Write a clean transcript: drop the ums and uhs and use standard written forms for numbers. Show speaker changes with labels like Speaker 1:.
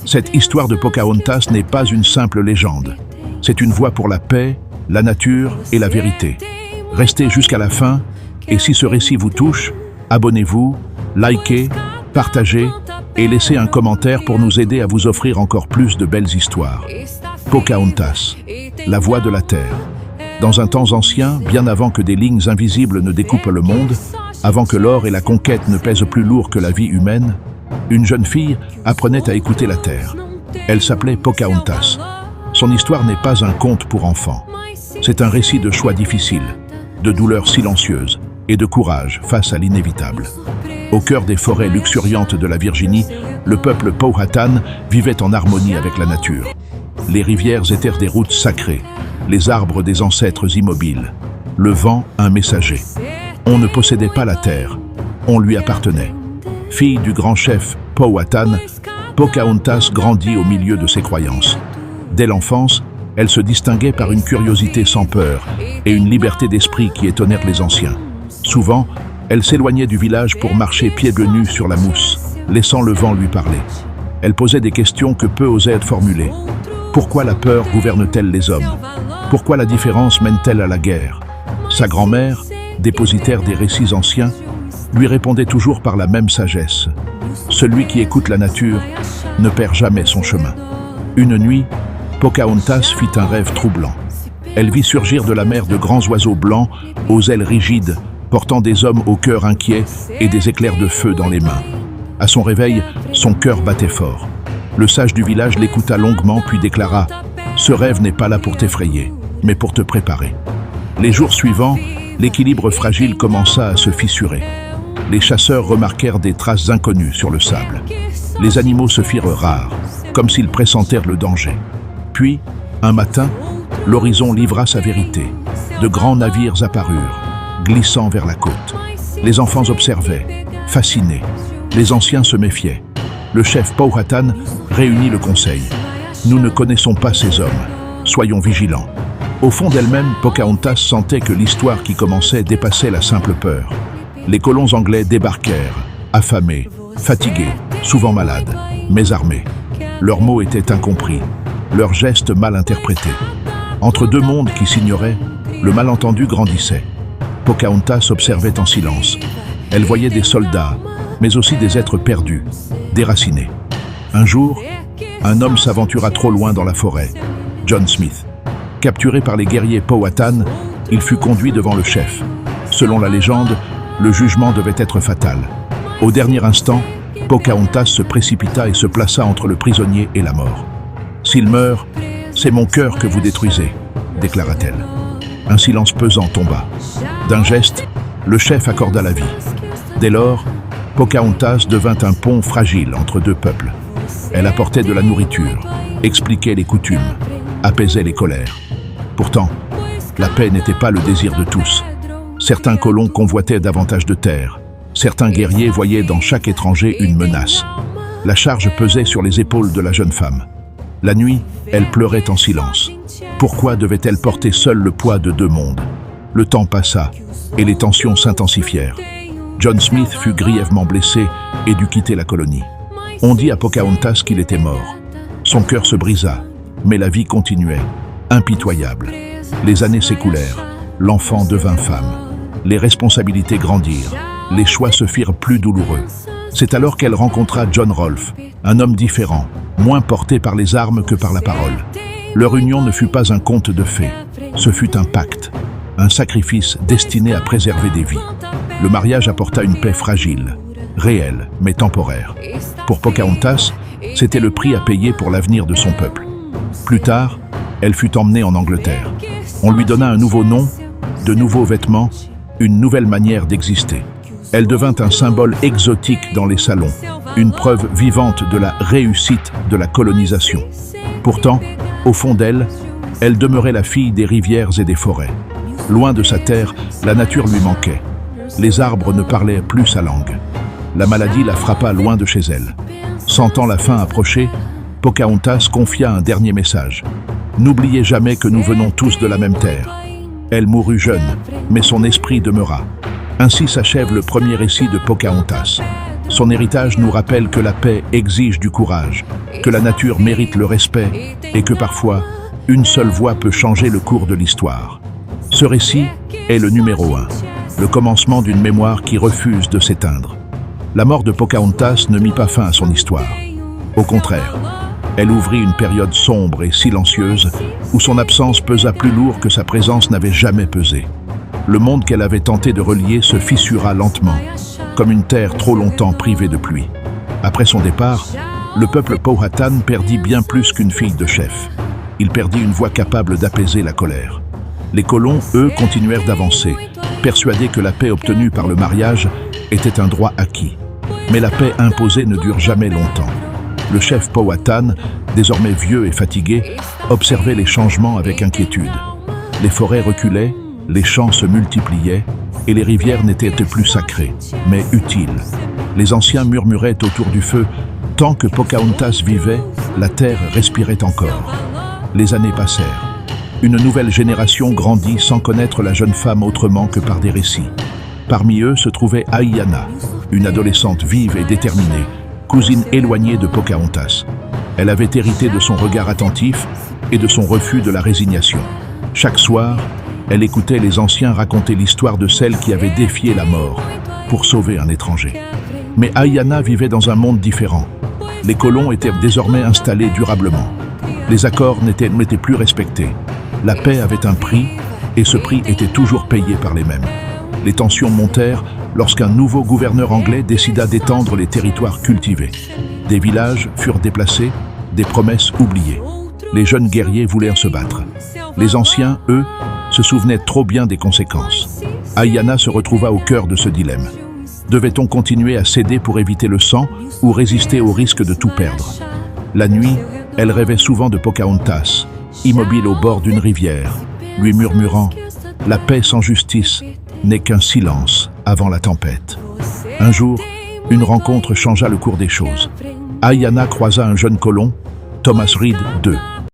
Speaker 1: Cette histoire de Pocahontas n'est pas une simple légende. C'est une voix pour la paix, la nature et la vérité. Restez jusqu'à la fin, et si ce récit vous touche, abonnez-vous, likez, partagez et laissez un commentaire pour nous aider à vous offrir encore plus de belles histoires. Pocahontas, la voix de la terre. Dans un temps ancien, bien avant que des lignes invisibles ne découpent le monde, avant que l'or et la conquête ne pèsent plus lourd que la vie humaine, une jeune fille apprenait à écouter la terre. Elle s'appelait Pocahontas. Son histoire n'est pas un conte pour enfants. C'est un récit de choix difficiles, de douleurs silencieuses et de courage face à l'inévitable. Au cœur des forêts luxuriantes de la Virginie, le peuple Powhatan vivait en harmonie avec la nature. Les rivières étaient des routes sacrées, les arbres des ancêtres immobiles, le vent un messager. On ne possédait pas la terre, on lui appartenait. Fille du grand chef Powhatan, Pocahontas grandit au milieu de ses croyances. Dès l'enfance, elle se distinguait par une curiosité sans peur et une liberté d'esprit qui étonnèrent les anciens. Souvent, elle s'éloignait du village pour marcher pieds nus sur la mousse, laissant le vent lui parler. Elle posait des questions que peu osaient être formulées. Pourquoi la peur gouverne-t-elle les hommes? Pourquoi la différence mène-t-elle à la guerre? Sa grand-mère, dépositaire des récits anciens, lui répondait toujours par la même sagesse. Celui qui écoute la nature ne perd jamais son chemin. Une nuit, Pocahontas fit un rêve troublant. Elle vit surgir de la mer de grands oiseaux blancs aux ailes rigides, portant des hommes au cœur inquiet et des éclairs de feu dans les mains. À son réveil, son cœur battait fort. Le sage du village l'écouta longuement puis déclara « Ce rêve n'est pas là pour t'effrayer, mais pour te préparer. » Les jours suivants, l'équilibre fragile commença à se fissurer. Les chasseurs remarquèrent des traces inconnues sur le sable. Les animaux se firent rares, comme s'ils pressentèrent le danger. Puis, un matin, l'horizon livra sa vérité. De grands navires apparurent, glissant vers la côte. Les enfants observaient, fascinés. Les anciens se méfiaient. Le chef Powhatan réunit le conseil. « Nous ne connaissons pas ces hommes. Soyons vigilants. » Au fond d'elle-même, Pocahontas sentait que l'histoire qui commençait dépassait la simple peur. Les colons anglais débarquèrent, affamés, fatigués, souvent malades, mais armés. Leurs mots étaient incompris, leurs gestes mal interprétés. Entre deux mondes qui s'ignoraient, le malentendu grandissait. Pocahontas observait en silence. Elle voyait des soldats, mais aussi des êtres perdus, déracinés. Un jour, un homme s'aventura trop loin dans la forêt, John Smith. Capturé par les guerriers Powhatan, il fut conduit devant le chef. Selon la légende, le jugement devait être fatal. Au dernier instant, Pocahontas se précipita et se plaça entre le prisonnier et la mort. « S'il meurt, c'est mon cœur que vous détruisez », déclara-t-elle. Un silence pesant tomba. D'un geste, le chef accorda la vie. Dès lors, Pocahontas devint un pont fragile entre deux peuples. Elle apportait de la nourriture, expliquait les coutumes, apaisait les colères. Pourtant, la paix n'était pas le désir de tous. Certains colons convoitaient davantage de terre. Certains guerriers voyaient dans chaque étranger une menace. La charge pesait sur les épaules de la jeune femme. La nuit, elle pleurait en silence. Pourquoi devait-elle porter seule le poids de deux mondes? Le temps passa, et les tensions s'intensifièrent. John Smith fut grièvement blessé et dut quitter la colonie. On dit à Pocahontas qu'il était mort. Son cœur se brisa, mais la vie continuait, impitoyable. Les années s'écoulèrent, l'enfant devint femme. Les responsabilités grandirent, les choix se firent plus douloureux. C'est alors qu'elle rencontra John Rolfe, un homme différent, moins porté par les armes que par la parole. Leur union ne fut pas un conte de fées, ce fut un pacte, un sacrifice destiné à préserver des vies. Le mariage apporta une paix fragile, réelle mais temporaire. Pour Pocahontas, c'était le prix à payer pour l'avenir de son peuple. Plus tard, elle fut emmenée en Angleterre. On lui donna un nouveau nom, de nouveaux vêtements, une nouvelle manière d'exister. Elle devint un symbole exotique dans les salons, une preuve vivante de la réussite de la colonisation. Pourtant, au fond d'elle, elle demeurait la fille des rivières et des forêts. Loin de sa terre, la nature lui manquait. Les arbres ne parlaient plus sa langue. La maladie la frappa loin de chez elle. Sentant la fin approcher, Pocahontas confia un dernier message. « N'oubliez jamais que nous venons tous de la même terre. » Elle mourut jeune, mais son esprit demeura. Ainsi s'achève le premier récit de Pocahontas. Son héritage nous rappelle que la paix exige du courage, que la nature mérite le respect et que parfois, une seule voix peut changer le cours de l'histoire. Ce récit est le numéro 1, le commencement d'une mémoire qui refuse de s'éteindre. La mort de Pocahontas ne mit pas fin à son histoire. Au contraire, elle ouvrit une période sombre et silencieuse où son absence pesa plus lourd que sa présence n'avait jamais pesé. Le monde qu'elle avait tenté de relier se fissura lentement, comme une terre trop longtemps privée de pluie. Après son départ, le peuple Powhatan perdit bien plus qu'une fille de chef. Il perdit une voix capable d'apaiser la colère. Les colons, eux, continuèrent d'avancer, persuadés que la paix obtenue par le mariage était un droit acquis. Mais la paix imposée ne dure jamais longtemps. Le chef Powhatan, désormais vieux et fatigué, observait les changements avec inquiétude. Les forêts reculaient, les champs se multipliaient, et les rivières n'étaient plus sacrées, mais utiles. Les anciens murmuraient autour du feu, tant que Pocahontas vivait, la terre respirait encore. Les années passèrent. Une nouvelle génération grandit sans connaître la jeune femme autrement que par des récits. Parmi eux se trouvait Ahiana, une adolescente vive et déterminée, cousine éloignée de Pocahontas. Elle avait hérité de son regard attentif et de son refus de la résignation. Chaque soir, elle écoutait les anciens raconter l'histoire de celle qui avait défié la mort pour sauver un étranger. Mais Ahiana vivait dans un monde différent. Les colons étaient désormais installés durablement. Les accords n'étaient plus respectés. La paix avait un prix, et ce prix était toujours payé par les mêmes. Les tensions montèrent lorsqu'un nouveau gouverneur anglais décida d'étendre les territoires cultivés. Des villages furent déplacés, des promesses oubliées. Les jeunes guerriers voulèrent se battre. Les anciens, eux, se souvenaient trop bien des conséquences. Ahiana se retrouva au cœur de ce dilemme. Devait-on continuer à céder pour éviter le sang ou résister au risque de tout perdre? La nuit, elle rêvait souvent de Pocahontas, immobile au bord d'une rivière, lui murmurant « La paix sans justice n'est qu'un silence avant la tempête ». Un jour, une rencontre changea le cours des choses. Ahiana croisa un jeune colon, Thomas Reed II.